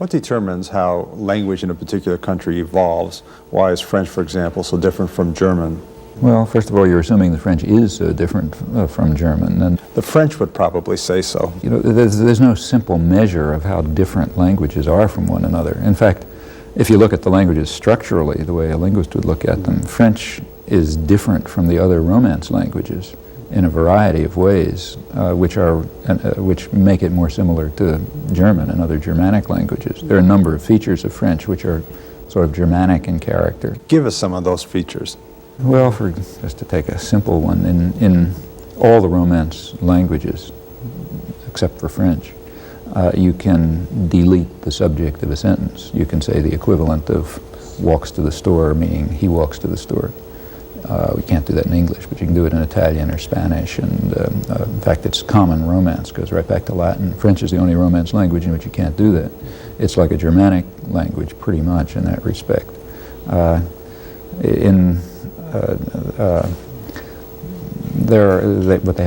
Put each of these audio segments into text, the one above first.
What determines how language in a particular country evolves? Why is French, for example, so different from German? Well, first of all, you're assuming the French is so different from German. And the French would probably say so. You know, there's no simple measure of how different languages are from one another. In fact, if you look at the languages structurally, the way a linguist would look at them, French is different from the other Romance languages in a variety of ways, which make it more similar to German and other Germanic languages. There are a number of features of French which are sort of Germanic in character. Give us some of those features. Well, just to take a simple one, in all the Romance languages, except for French, you can delete the subject of a sentence. You can say the equivalent of walks to the store, meaning he walks to the store. We can't do that in English, but you can do it in Italian or Spanish, and in fact it's common Romance, goes right back to Latin. French is the only Romance language in which you can't do that. It's like a Germanic language pretty much in that respect.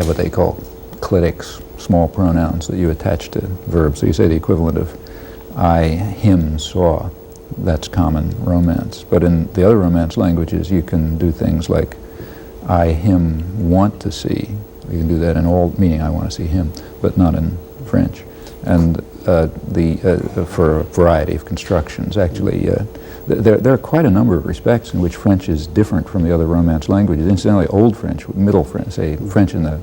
What they call clitics, small pronouns that you attach to verbs. So you say the equivalent of I, him, saw. That's common Romance. But in the other Romance languages, you can do things like I, him, want to see. You can do that in all, meaning I want to see him, but not in French. And for a variety of constructions, actually, there are quite a number of respects in which French is different from the other Romance languages. Incidentally, Old French, Middle French, say French in the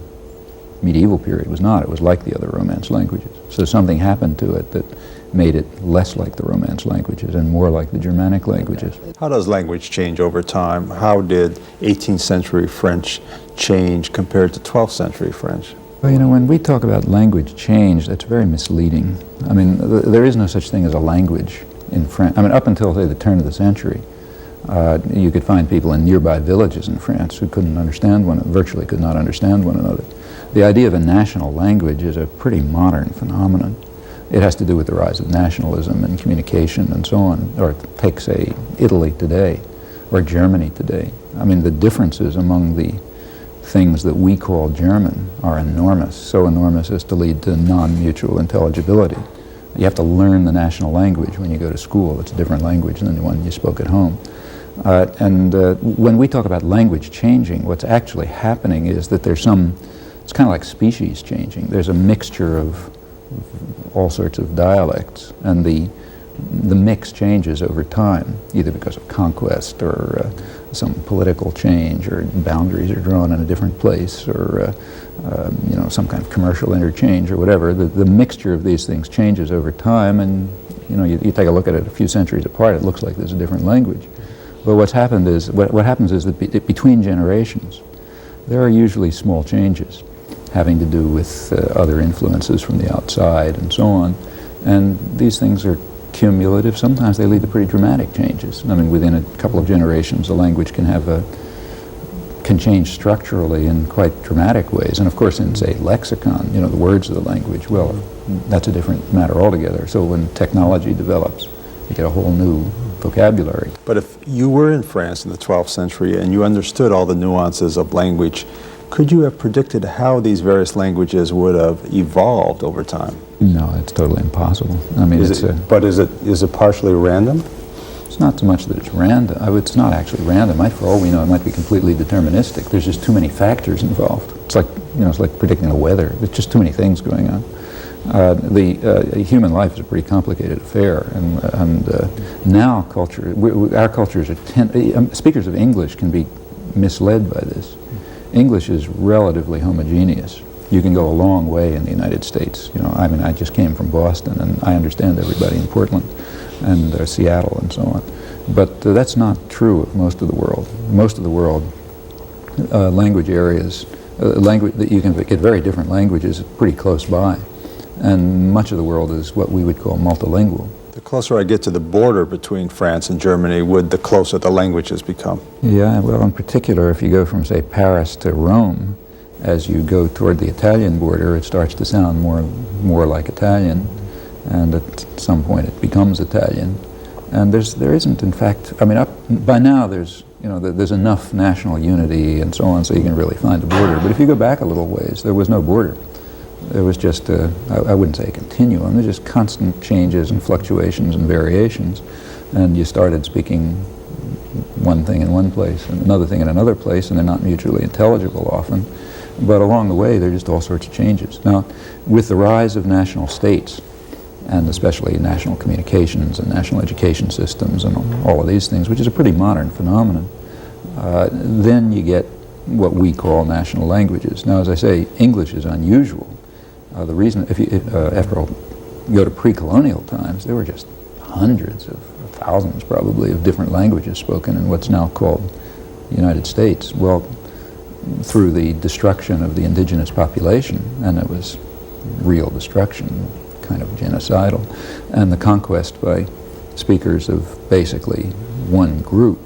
medieval period was not. It was like the other Romance languages. So something happened to it that made it less like the Romance languages and more like the Germanic languages. How does language change over time? How did 18th century French change compared to 12th century French? Well, you know, when we talk about language change, that's very misleading. I mean, there is no such thing as a language in France. I mean, up until, say, the turn of the century, you could find people in nearby villages in France who virtually could not understand one another. The idea of a national language is a pretty modern phenomenon. It has to do with the rise of nationalism and communication and so on. Or take, say, Italy today, or Germany today. I mean, the differences among the things that we call German are enormous, so enormous as to lead to non-mutual intelligibility. You have to learn the national language when you go to school. It's a different language than the one you spoke at home. When we talk about language changing, what's actually happening is that it's kind of like species changing. There's a mixture of all sorts of dialects, and the mix changes over time, either because of conquest or some political change, or boundaries are drawn in a different place, or you know, some kind of commercial interchange or whatever. The mixture of these things changes over time, and you know, you take a look at it a few centuries apart, it looks like there's a different language. But what happens is that between generations, there are usually small changes having to do with other influences from the outside and so on. And these things are cumulative. Sometimes they lead to pretty dramatic changes. I mean, within a couple of generations, a language can change structurally in quite dramatic ways. And of course, in, say, lexicon, you know, the words of the language, well, that's a different matter altogether. So when technology develops, you get a whole new vocabulary. But if you were in France in the 12th century and you understood all the nuances of language, could you have predicted how these various languages would have evolved over time? No, it's totally impossible. I mean, is it partially random? It's not so much that it's random. It's not actually random. For all we know, it might be completely deterministic. There's just too many factors involved. It's like, you know, it's like predicting the weather. There's just too many things going on. Human life is a pretty complicated affair, and now our cultures are speakers of English can be misled by this. English is relatively homogeneous. You can go a long way in the United States. You know, I mean, I just came from Boston, and I understand everybody in Portland and Seattle and so on. But that's not true of most of the world. Most of the world, language areas, that you can get very different languages pretty close by. And much of the world is what we would call multilingual. The closer I get to the border between France and Germany, the closer the languages become. Yeah, well, in particular, if you go from, say, Paris to Rome, as you go toward the Italian border, it starts to sound more like Italian, and at some point it becomes Italian. And there isn't, in fact, I mean, by now there's enough national unity and so on, so you can really find a border. But if you go back a little ways, there was no border. There was just I wouldn't say a continuum, there's just constant changes and fluctuations and variations. And you started speaking one thing in one place and another thing in another place, and they're not mutually intelligible often. But along the way, there are just all sorts of changes. Now, with the rise of national states, and especially national communications and national education systems and all of these things, which is a pretty modern phenomenon, then you get what we call national languages. Now, as I say, English is unusual. The reason, after all, go to pre-colonial times, there were just hundreds of thousands, probably, of different languages spoken in what's now called the United States. Well, through the destruction of the indigenous population, and it was real destruction, kind of genocidal, and the conquest by speakers of basically one group,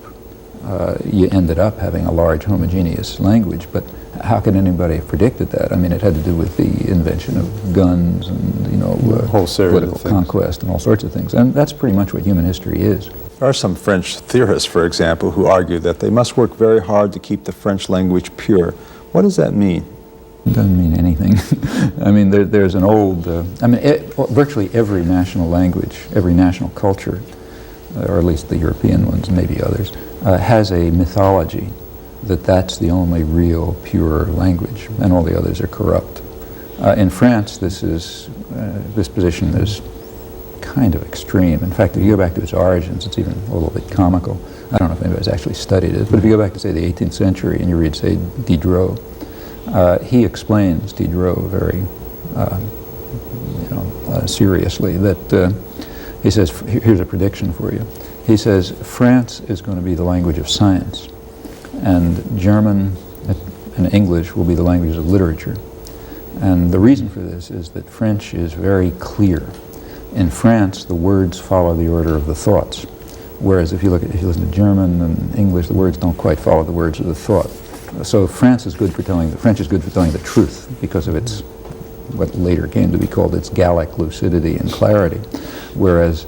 you ended up having a large homogeneous language. But how could anybody have predicted that? I mean, it had to do with the invention of guns and, you know, whole series political of things. conquest and all sorts of things. And that's pretty much what human history is. There are some French theorists, for example, who argue that they must work very hard to keep the French language pure. What does that mean? It doesn't mean anything. I mean, there's an old, virtually every national language, every national culture, or at least the European ones, maybe others, has a mythology that that's the only real pure language, and all the others are corrupt. In France, this position is kind of extreme. In fact, if you go back to its origins, it's even a little bit comical. I don't know if anybody's actually studied it, but if you go back to, say, the 18th century and you read, say, Diderot, he explains, Diderot very seriously, that he says, here's a prediction for you. He says, France is going to be the language of science, and German and English will be the languages of literature. And the reason for this is that French is very clear. In France, the words follow the order of the thoughts, whereas if you listen to German and English, the words don't quite follow the words of the thought. So French is good for telling the truth because of its, what later came to be called its Gallic lucidity and clarity, whereas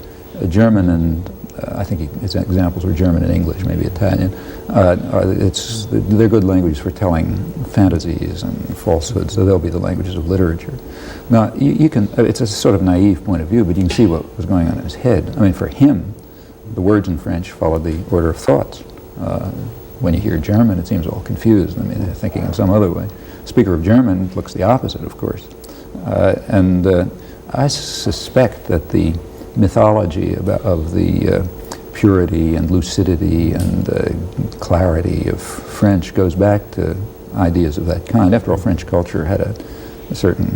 German and I think his examples were German and English, maybe Italian. They're good languages for telling fantasies and falsehoods, so they'll be the languages of literature. Now, it's a sort of naive point of view, but you can see what was going on in his head. I mean, for him, the words in French followed the order of thoughts. When you hear German, it seems all confused. I mean, they're thinking in some other way. Speaker of German looks the opposite, of course. And I suspect that the mythology of the purity and lucidity and clarity of French goes back to ideas of that kind. After all, French culture had a certain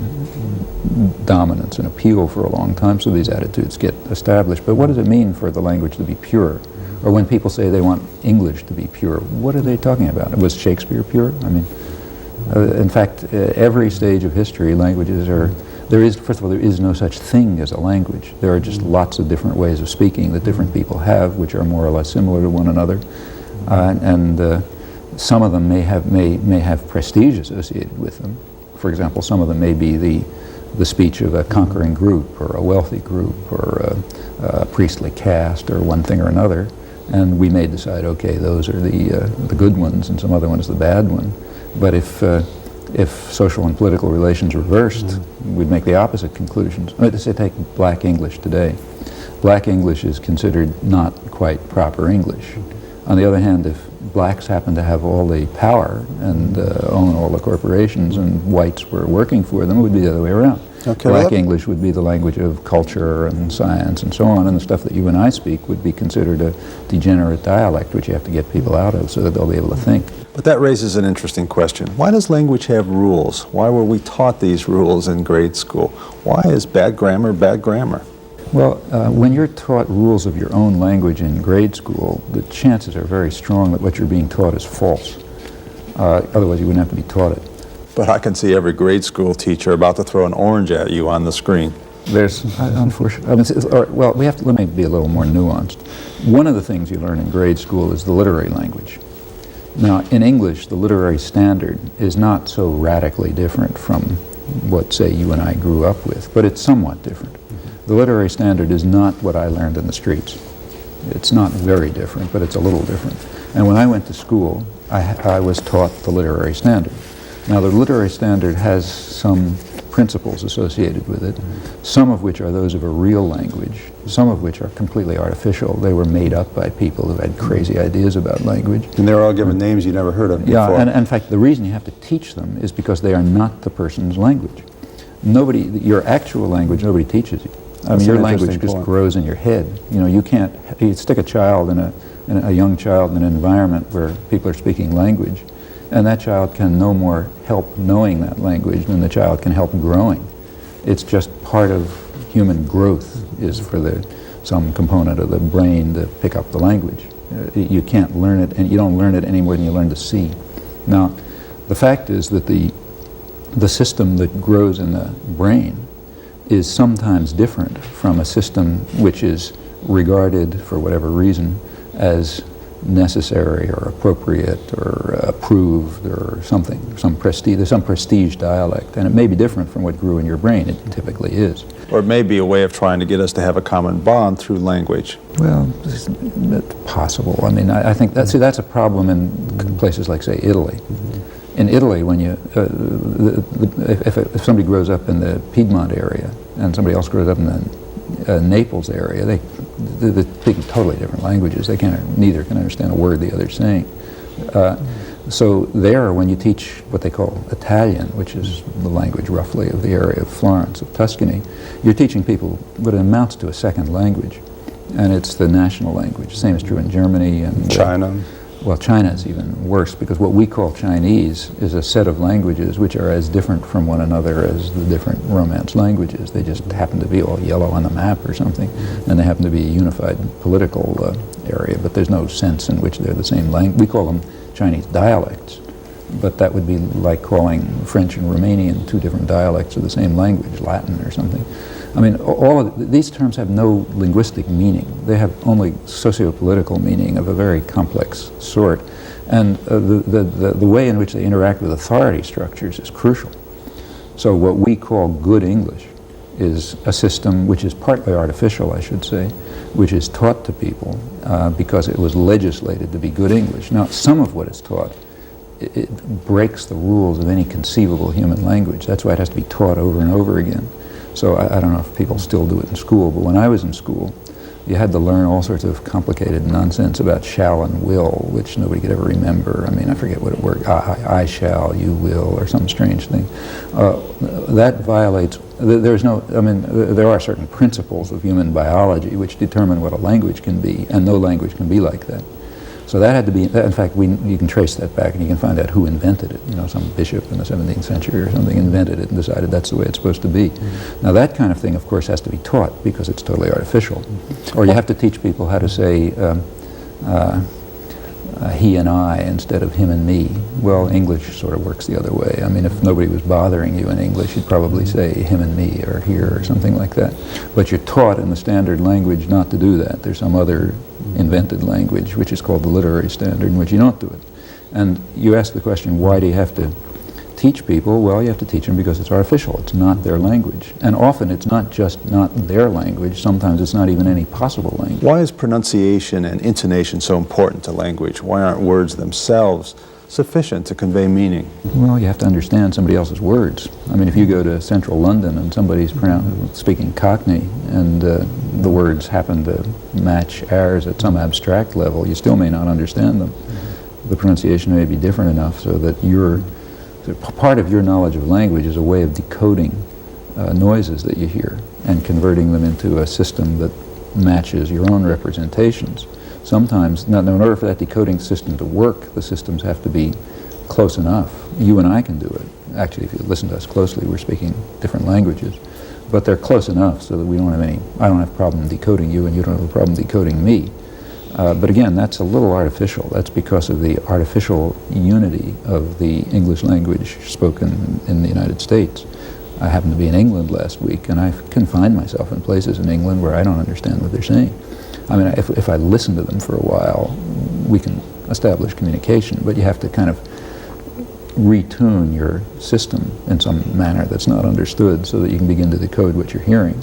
dominance and appeal for a long time, so these attitudes get established. But what does it mean for the language to be pure? Or when people say they want English to be pure, what are they talking about? Was Shakespeare pure? I mean, in fact, every stage of history, languages are, first of all, there is no such thing as a language. There are just lots of different ways of speaking that different people have, which are more or less similar to one another. And some of them may have prestige associated with them. For example, some of them may be the speech of a conquering group or a wealthy group or a priestly caste or one thing or another. And we may decide, okay, those are the good ones and some other one is the bad one. But if social and political relations reversed, we'd make the opposite conclusions. Let's say take Black English today. Black English is considered not quite proper English. On the other hand, if blacks happen to have all the power and own all the corporations and whites were working for them, it would be the other way around. Okay, Black English would be the language of culture and science and so on, and the stuff that you and I speak would be considered a degenerate dialect, which you have to get people out of so that they'll be able to think. But that raises an interesting question. Why does language have rules? Why were we taught these rules in grade school? Why is bad grammar bad grammar? Well, when you're taught rules of your own language in grade school, the chances are very strong that what you're being taught is false. Otherwise, you wouldn't have to be taught it. But I can see every grade school teacher about to throw an orange at you on the screen. There's, unfortunately, let me be a little more nuanced. One of the things you learn in grade school is the literary language. Now, in English, the literary standard is not so radically different from what, say, you and I grew up with, but it's somewhat different. The literary standard is not what I learned in the streets. It's not very different, but it's a little different. And when I went to school, I was taught the literary standard. Now, the literary standard has some principles associated with it, some of which are those of a real language, some of which are completely artificial. They were made up by people who had crazy ideas about language. And they were all given names you never heard of before. Yeah, and in fact, the reason you have to teach them is because they are not the person's language. Nobody, your actual language, nobody teaches you. I mean, your language just grows in your head. You know, you can't, you stick a child in a young child in an environment where people are speaking language, and that child can no more help knowing that language than the child can help growing. It's just part of human growth is for some component of the brain to pick up the language. You can't learn it, and you don't learn it any more than you learn to see. Now, the fact is that the system that grows in the brain is sometimes different from a system which is regarded, for whatever reason, as necessary or appropriate or approved or something, some prestige. There's some prestige dialect, and it may be different from what grew in your brain. It typically is. Or it may be a way of trying to get us to have a common bond through language. Well, it's possible. I mean, I think that's a problem in places like, say, Italy. In Italy, when you, if somebody grows up in the Piedmont area and somebody else grows up in the Naples area, they're speaking totally different languages. Neither can understand a word the other's saying. So there, when you teach what they call Italian, which is the language roughly of the area of Florence, of Tuscany, you're teaching people what amounts to a second language, and it's the national language. The same is true in Germany and China. Well, China is even worse, because what we call Chinese is a set of languages which are as different from one another as the different Romance languages. They just happen to be all yellow on the map or something, and they happen to be a unified political area, but there's no sense in which they're the same language. We call them Chinese dialects, but that would be like calling French and Romanian two different dialects of the same language, Latin or something. I mean, all of these terms have no linguistic meaning. They have only socio-political meaning of a very complex sort. And the way in which they interact with authority structures is crucial. So what we call good English is a system which is partly artificial, I should say, which is taught to people because it was legislated to be good English. Now, some of what is taught, it breaks the rules of any conceivable human language. That's why it has to be taught over and over again. So I don't know if people still do it in school, but when I was in school, you had to learn all sorts of complicated nonsense about shall and will, which nobody could ever remember. I mean, I forget what it were. I shall, you will, or some strange thing. That violates, there are certain principles of human biology which determine what a language can be, and no language can be like that. So that had to be, in fact, you can trace that back and you can find out who invented it. You know, some bishop in the 17th century or something invented it and decided that's the way it's supposed to be. Now that kind of thing, of course, has to be taught because it's totally artificial. Or you have to teach people how to say he and I instead of him and me. Well, English sort of works the other way. I mean, if nobody was bothering you in English, you'd probably say him and me or here or something like that. But you're taught in the standard language not to do that. There's some other invented language, which is called the literary standard, in which you don't do it. And you ask the question, why do you have to teach people? Well, you have to teach them because it's artificial. It's not their language. And often it's not just not their language. Sometimes it's not even any possible language. Why is pronunciation and intonation so important to language? Why aren't words themselves sufficient to convey meaning? Well, you have to understand somebody else's words. I mean, if you go to central London and somebody's speaking Cockney and the words happen to match ours at some abstract level, you still may not understand them. The pronunciation may be different enough so that part of your knowledge of language is a way of decoding noises that you hear and converting them into a system that matches your own representations. Sometimes, now in order for that decoding system to work, the systems have to be close enough. You and I can do it. Actually, if you listen to us closely, we're speaking different languages. But they're close enough so that I don't have a problem decoding you and you don't have a problem decoding me. But again, that's a little artificial. That's because of the artificial unity of the English language spoken in the United States. I happened to be in England last week, and I can find myself in places in England where I don't understand what they're saying. I mean, if I listen to them for a while, we can establish communication, but you have to kind of retune your system in some manner that's not understood so that you can begin to decode what you're hearing.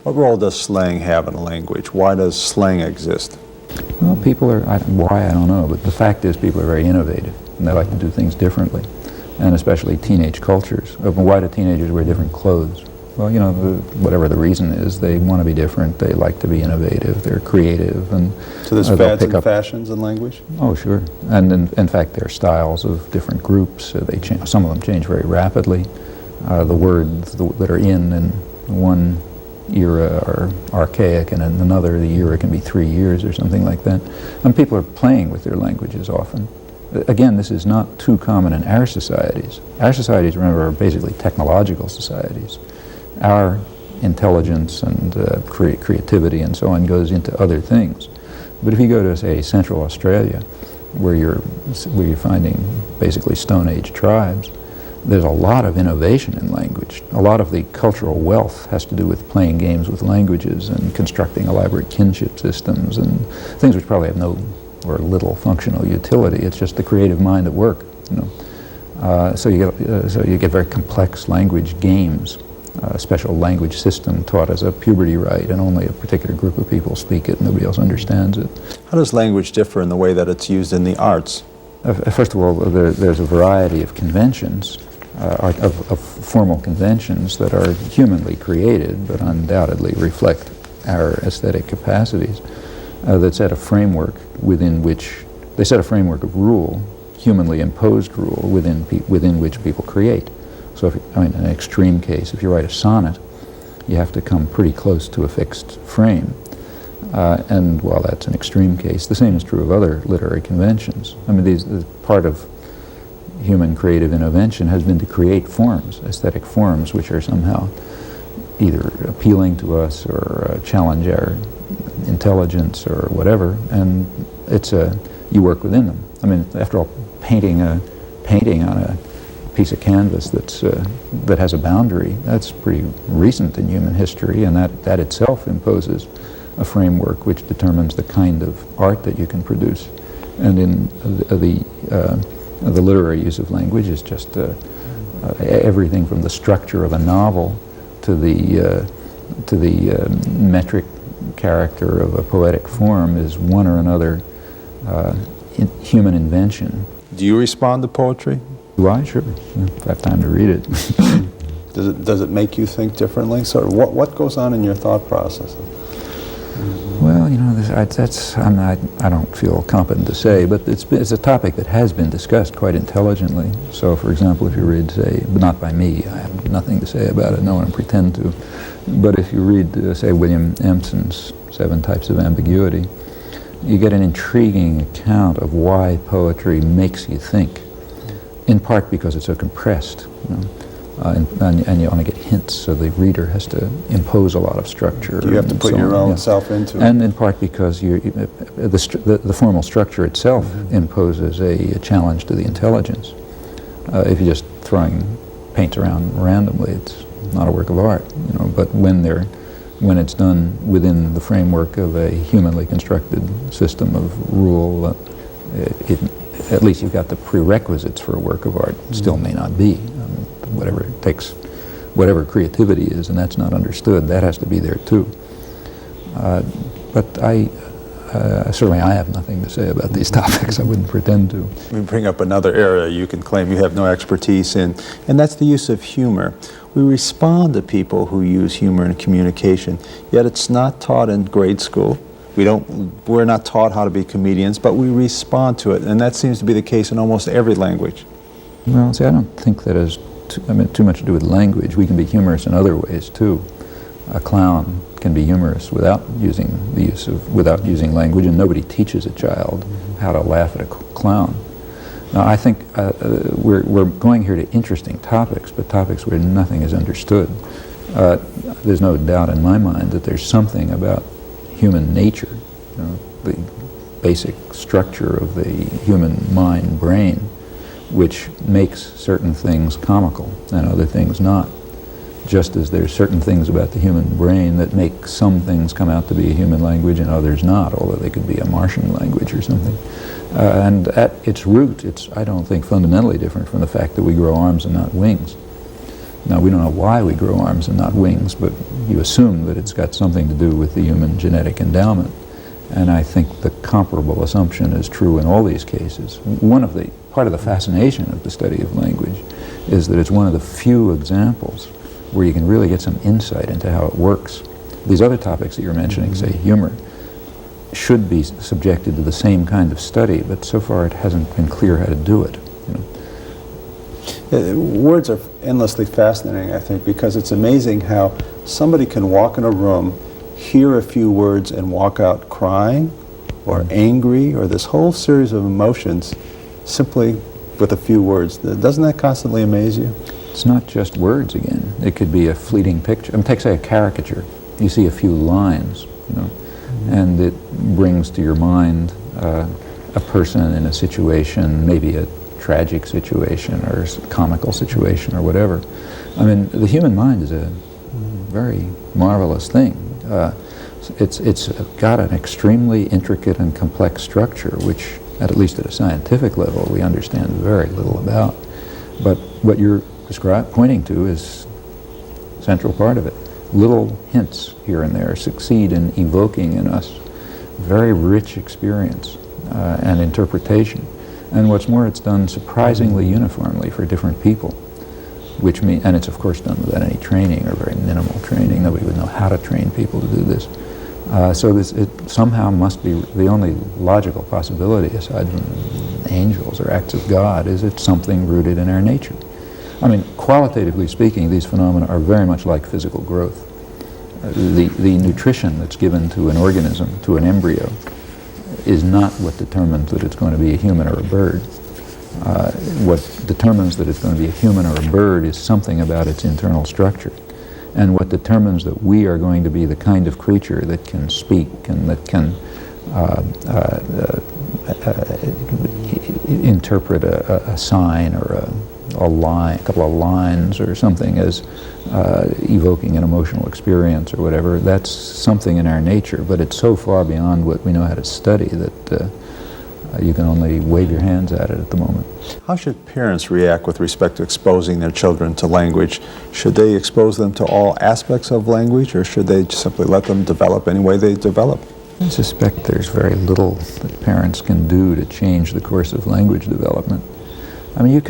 What role does slang have in a language? Why does slang exist? Well, people are, why, I don't know, but the fact is people are very innovative, and they like to do things differently. and especially teenage cultures. Why do teenagers wear different clothes? Well, you know, whatever the reason is, they want to be different, they like to be innovative, they're creative, and so there's fads and fashions in language? Oh, sure. And in fact, there are styles of different groups. They some of them change very rapidly. The words that are in one era are archaic, and in another, the era can be 3 years or something like that. And people are playing with their languages often. Again, this is not too common in our societies. Our societies, remember, are basically technological societies. Our intelligence and creativity and so on goes into other things. But if you go to, say, Central Australia, where you're finding basically Stone Age tribes, there's a lot of innovation in language. A lot of the cultural wealth has to do with playing games with languages and constructing elaborate kinship systems and things which probably have no or little functional utility. It's just the creative mind at work, you know. So you get very complex language games. A special language system taught as a puberty right, and only a particular group of people speak it, nobody else understands it. How does language differ in the way that it's used in the arts? First of all, there's a variety of conventions, of formal conventions that are humanly created, but undoubtedly reflect our aesthetic capacities, that set a framework within which, they set a framework of rule, humanly imposed rule, within which people create. So, in an extreme case, if you write a sonnet, you have to come pretty close to a fixed frame. And while that's an extreme case, the same is true of other literary conventions. I mean, part of human creative intervention has been to create forms, aesthetic forms, which are somehow either appealing to us or challenge our intelligence or whatever, and you work within them. I mean, after all, painting on a piece of canvas that has a boundary, that's pretty recent in human history, and that itself imposes a framework which determines the kind of art that you can produce. And in the literary use of language is just everything from the structure of a novel to the metric character of a poetic form is one or another human invention. Do you respond to poetry? Do I? Sure. If I have time to read it. Does it make you think differently? So what goes on in your thought process? Well, you know, I don't feel competent to say, but it's a topic that has been discussed quite intelligently. So, for example, if you read, say, but not by me, I have nothing to say about it, no one pretend to, but if you read, say, William Empson's 7 Types of Ambiguity, you get an intriguing account of why poetry makes you think, in part because it's so compressed, you know. And you only get hints, so the reader has to impose a lot of structure. You have to put your own self into it. And in part because the formal structure itself imposes a challenge to the intelligence. If you're just throwing paints around randomly, it's not a work of art, you know. But when it's done within the framework of a humanly constructed system of rule, at least you've got the prerequisites for a work of art. It still may not be. Whatever it takes, whatever creativity is, and that's not understood, that has to be there too. But certainly I have nothing to say about these topics. I wouldn't pretend to. We bring up another area you can claim you have no expertise in, and that's the use of humor. We respond to people who use humor in communication, yet it's not taught in grade school. We're not taught how to be comedians, but we respond to it, and that seems to be the case in almost every language. Well, see, I don't think that has too much to do with language. We can be humorous in other ways too. A clown can be humorous without using language, and nobody teaches a child how to laugh at a clown. Now, I think we're going here to interesting topics, but topics where nothing is understood. There's no doubt in my mind that there's something about human nature, you know, the basic structure of the human mind brain, which makes certain things comical and other things not. Just as there's certain things about the human brain that make some things come out to be a human language and others not, although they could be a Martian language or something. And at its root, it's, I don't think, fundamentally different from the fact that we grow arms and not wings. Now, we don't know why we grow arms and not wings, but you assume that it's got something to do with the human genetic endowment. And I think the comparable assumption is true in all these cases. Part of the fascination of the study of language is that it's one of the few examples where you can really get some insight into how it works. These other topics that you're mentioning, say humor, should be subjected to the same kind of study, but so far it hasn't been clear how to do it. Words are endlessly fascinating, I think, because it's amazing how somebody can walk in a room, hear a few words, and walk out crying or angry or this whole series of emotions simply with a few words. Doesn't that constantly amaze you? It's not just words again. It could be a fleeting picture. I mean, take, say, a caricature. You see a few lines, and it brings to your mind a person in a situation, maybe a tragic situation or a comical situation or whatever. I mean, the human mind is a very marvelous thing. It's got an extremely intricate and complex structure, which, at least at a scientific level, we understand very little about. But what you're pointing to is a central part of it. Little hints here and there succeed in evoking in us very rich experience and interpretation. And what's more, it's done surprisingly uniformly for different people, which means, and it's of course done without any training or very minimal training. Nobody would know how to train people to do this. So it somehow must be the only logical possibility, aside from angels or acts of God, is it's something rooted in our nature. I mean, qualitatively speaking, these phenomena are very much like physical growth. The nutrition that's given to an organism, to an embryo, is not what determines that it's going to be a human or a bird. What determines that it's going to be a human or a bird is something about its internal structure. And what determines that we are going to be the kind of creature that can speak and that can interpret a sign or a line, a couple of lines or something as evoking an emotional experience or whatever, that's something in our nature, but it's so far beyond what we know how to study that you can only wave your hands at it at the moment. How should parents react with respect to exposing their children to language? Should they expose them to all aspects of language, or should they just simply let them develop any way they develop? I suspect there's very little that parents can do to change the course of language development. I mean,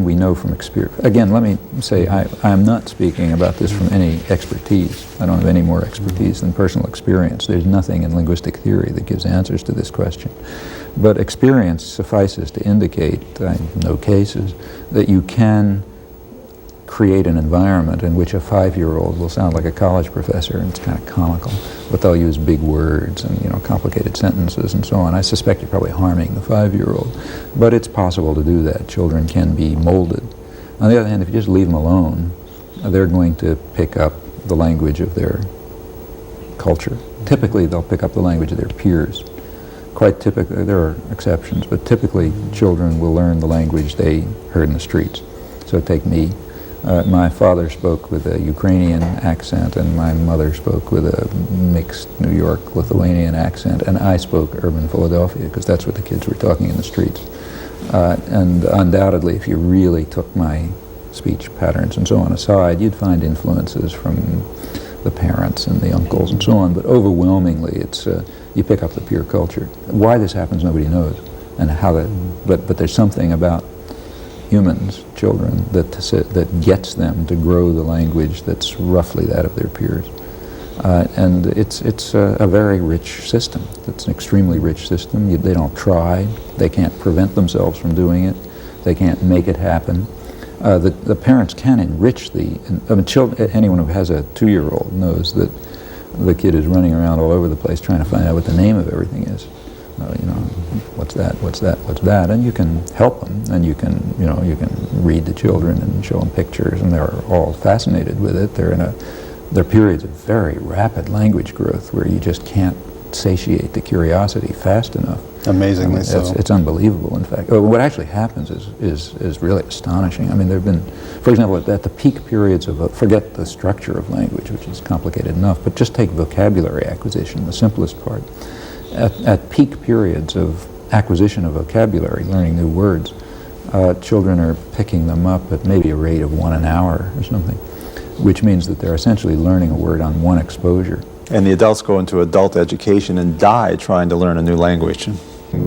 we know from experience. Again, let me say, I am not speaking about this from any expertise. I don't have any more expertise than personal experience. There's nothing in linguistic theory that gives answers to this question. But experience suffices to indicate, I know cases, that you can create an environment in which a 5-year-old will sound like a college professor, and it's kind of comical, but they'll use big words and complicated sentences and so on. I suspect you're probably harming the 5-year-old, but it's possible to do that. Children can be molded. On the other hand, if you just leave them alone, they're going to pick up the language of their culture. Typically, they'll pick up the language of their peers. Quite typically, there are exceptions, but typically children will learn the language they heard in the streets. So take me. My father spoke with a Ukrainian accent, and my mother spoke with a mixed New York Lithuanian accent, and I spoke urban Philadelphia because that's what the kids were talking in the streets. And undoubtedly, if you really took my speech patterns and so on aside, you'd find influences from the parents and the uncles and so on, but overwhelmingly it's you pick up the peer culture. Why this happens, nobody knows, and how that. But there's something about humans, children, that gets them to grow the language that's roughly that of their peers. And it's a very rich system. It's an extremely rich system. They don't try. They can't prevent themselves from doing it. They can't make it happen. The parents can enrich anyone who has a 2-year-old knows that the kid is running around all over the place trying to find out what the name of everything is. What's that, and you can help them, and you can read to children and show them pictures, and they're all fascinated with it. There are periods of very rapid language growth where you just can't satiate the curiosity fast enough. Amazingly so. It's unbelievable, in fact. What actually happens is really astonishing. I mean, there have been, for example, at the peak periods of, forget the structure of language, which is complicated enough, but just take vocabulary acquisition, the simplest part. At peak periods of acquisition of vocabulary, learning new words, children are picking them up at maybe a rate of 1 an hour or something, which means that they're essentially learning a word on one exposure. And the adults go into adult education and die trying to learn a new language.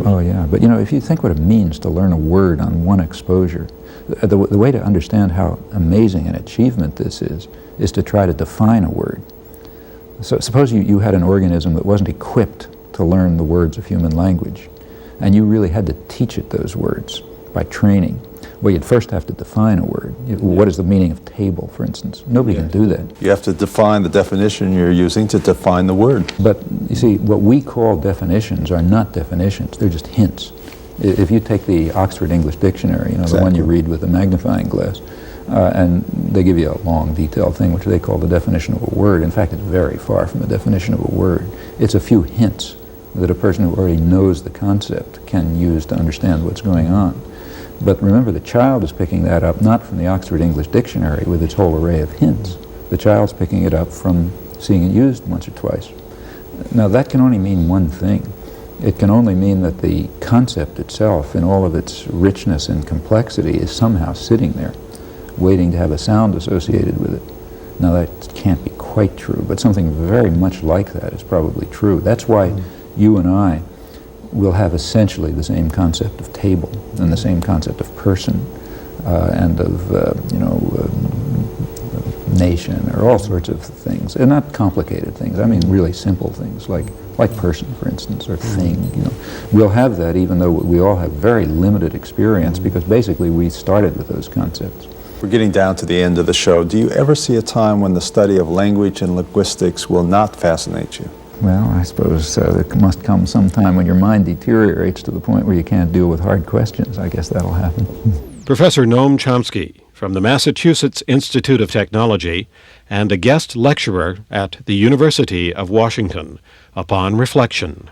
Oh yeah, but if you think what it means to learn a word on one exposure, The way to understand how amazing an achievement this is to try to define a word. So suppose you had an organism that wasn't equipped to learn the words of human language, and you really had to teach it those words by training. Well, you'd first have to define a word. What is the meaning of table, for instance? Nobody can do that. You have to define the definition you're using to define the word. But you see, what we call definitions are not definitions, they're just hints. If you take the Oxford English Dictionary, the one you read with a magnifying glass, and they give you a long, detailed thing which they call the definition of a word. In fact, it's very far from a definition of a word. It's a few hints that a person who already knows the concept can use to understand what's going on. But remember, the child is picking that up not from the Oxford English Dictionary with its whole array of hints. The child's picking it up from seeing it used once or twice. Now, that can only mean one thing. It can only mean that the concept itself, in all of its richness and complexity, is somehow sitting there, waiting to have a sound associated with it. Now, that can't be quite true, but something very much like that is probably true. That's why you and I will have essentially the same concept of table and the same concept of person and of, nation or all sorts of things. And not complicated things. I mean really simple things like person, for instance, or thing. We'll have that even though we all have very limited experience because basically we started with those concepts. We're getting down to the end of the show. Do you ever see a time when the study of language and linguistics will not fascinate you? Well, I suppose there must come some time when your mind deteriorates to the point where you can't deal with hard questions. I guess that'll happen. Professor Noam Chomsky from the Massachusetts Institute of Technology and a guest lecturer at the University of Washington. Upon reflection.